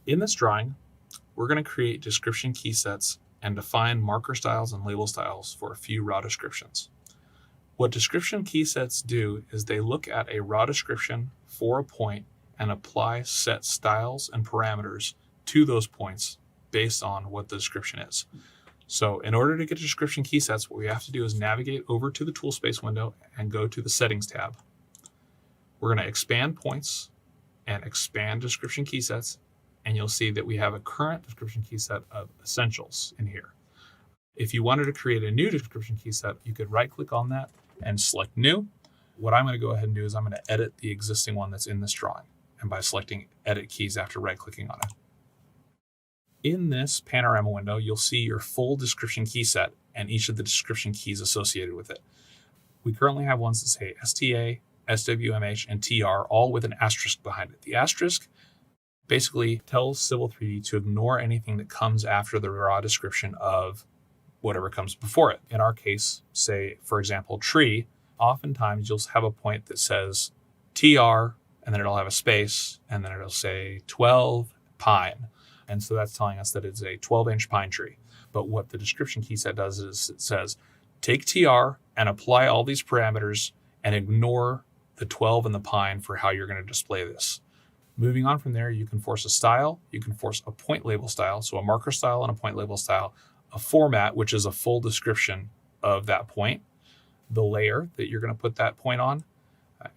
In this drawing, we're going to create description key sets and define marker styles and label styles for a few raw descriptions. What description key sets do is they look at a raw description for a point and apply set styles and parameters to those points based on what the description is. So in order to get description key sets, what we have to do is navigate over to the tool space window and go to the settings tab. We're going to expand points and expand description key sets, and you'll see that we have a current description key set of essentials in here. If you wanted to create a new description key set, you could right click on that and select new. What I'm going to go ahead and do is I'm going to edit the existing one that's in this drawing, and by selecting edit keys after right clicking on it. In this panorama window, you'll see your full description key set and each of the description keys associated with it. We currently have ones that say STA, SWMH, and TR, all with an asterisk behind it. The asterisk basically tells Civil3D to ignore anything that comes after the raw description of whatever comes before it. In our case, say, for example, tree, oftentimes you'll have a point that says TR, and then it'll have a space, and then it'll say 12 pine. And so that's telling us that it's a 12-inch pine tree. But what the description key set does is it says, take TR and apply all these parameters and ignore the 12 and the pine for how you're going to display this. Moving on from there, you can force a style, you can force a point label style, so a marker style and a point label style, a format, which is a full description of that point, the layer that you're going to put that point on,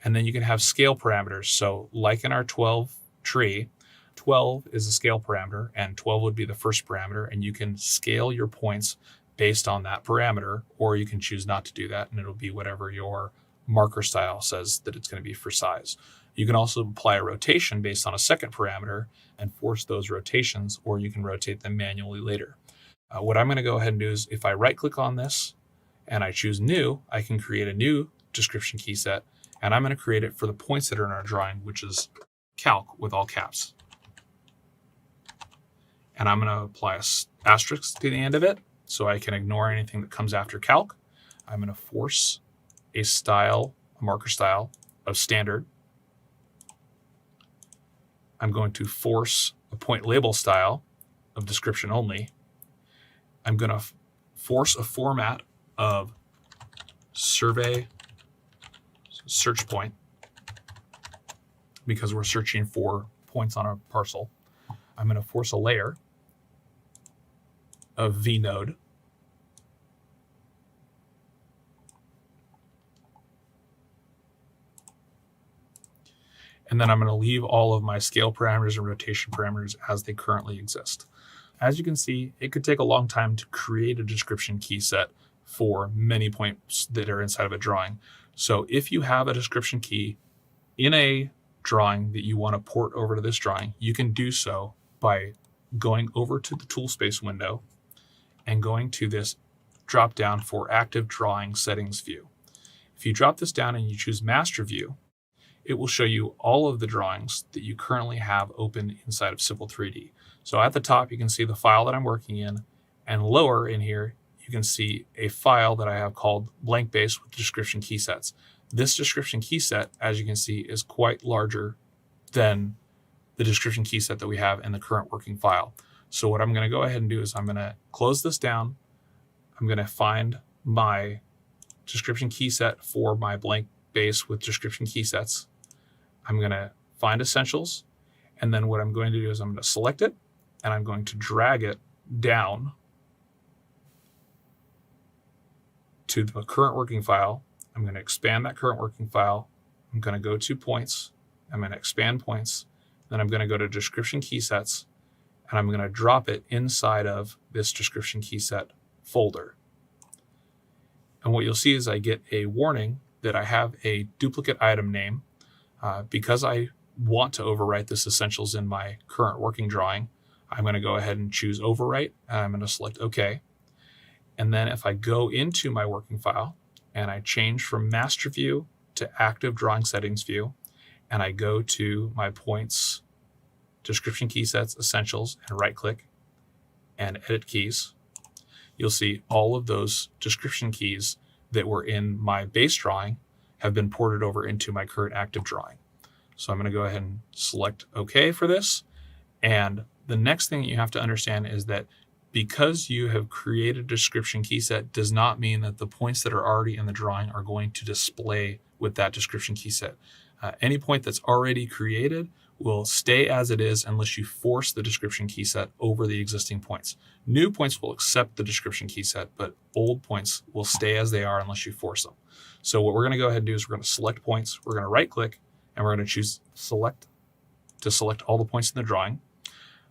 and then you can have scale parameters. So like in our 12 tree, 12 is a scale parameter, and 12 would be the first parameter, and you can scale your points based on that parameter, or you can choose not to do that, and it'll be whatever your marker style says that it's going to be for size. You can also apply a rotation based on a second parameter and force those rotations, or you can rotate them manually later. What I'm going to go ahead and do is if I right click on this and I choose new, I can create a new description key set, and I'm going to create it for the points that are in our drawing, which is calc with all caps. And I'm going to apply an asterisk to the end of it so I can ignore anything that comes after calc. I'm going to force a style, a marker style of standard. I'm going to force a point label style of description only. I'm going to force a format of survey search point because we're searching for points on a parcel. I'm going to force a layer of vnode. And then I'm going to leave all of my scale parameters and rotation parameters as they currently exist. As you can see, it could take a long time to create a description key set for many points that are inside of a drawing. So if you have a description key in a drawing that you want to port over to this drawing, you can do so by going over to the tool space window and going to this drop down for active drawing settings view. If you drop this down and you choose master view, it will show you all of the drawings that you currently have open inside of Civil3D. So at the top, you can see the file that I'm working in, and lower in here, you can see a file that I have called blank base with description key sets. This description key set, as you can see, is quite larger than the description key set that we have in the current working file. So what I'm going to go ahead and do is I'm going to close this down. I'm going to find my description key set for my blank base with description key sets. I'm going to find essentials, and then what I'm going to do is I'm going to select it, and I'm going to drag it down to the current working file. I'm going to expand that current working file. I'm going to go to points. I'm going to expand points. Then I'm going to go to description key sets, and I'm going to drop it inside of this description key set folder. And what you'll see is I get a warning that I have a duplicate item name. Because I want to overwrite this essentials in my current working drawing, I'm going to go ahead and choose overwrite, and I'm going to select OK. And then if I go into my working file and I change from master view to active drawing settings view, and I go to my points, description key sets, essentials, and right click and edit keys, you'll see all of those description keys that were in my base drawing have been ported over into my current active drawing. So I'm going to go ahead and select OK for this. And The next thing you have to understand is that because you have created a description key set does not mean that the points that are already in the drawing are going to display with that description key set. Any point that's already created will stay as it is unless you force the description key set over the existing points. New points will accept the description key set, but old points will stay as they are unless you force them. So what we're going to go ahead and do is we're going to select points. We're going to right click and we're going to choose select to select all the points in the drawing.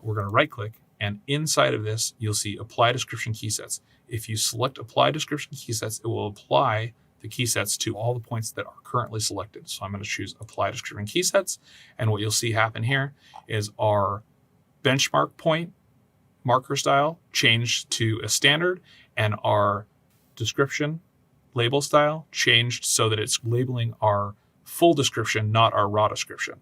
We're going to right click, and inside of this, you'll see apply description key sets. If you select apply description key sets, it will apply the key sets to all the points that are currently selected. So I'm going to choose apply description key sets. And what you'll see happen here is our benchmark point marker style changed to a standard, and our description label style changed so that it's labeling our full description, not our raw description.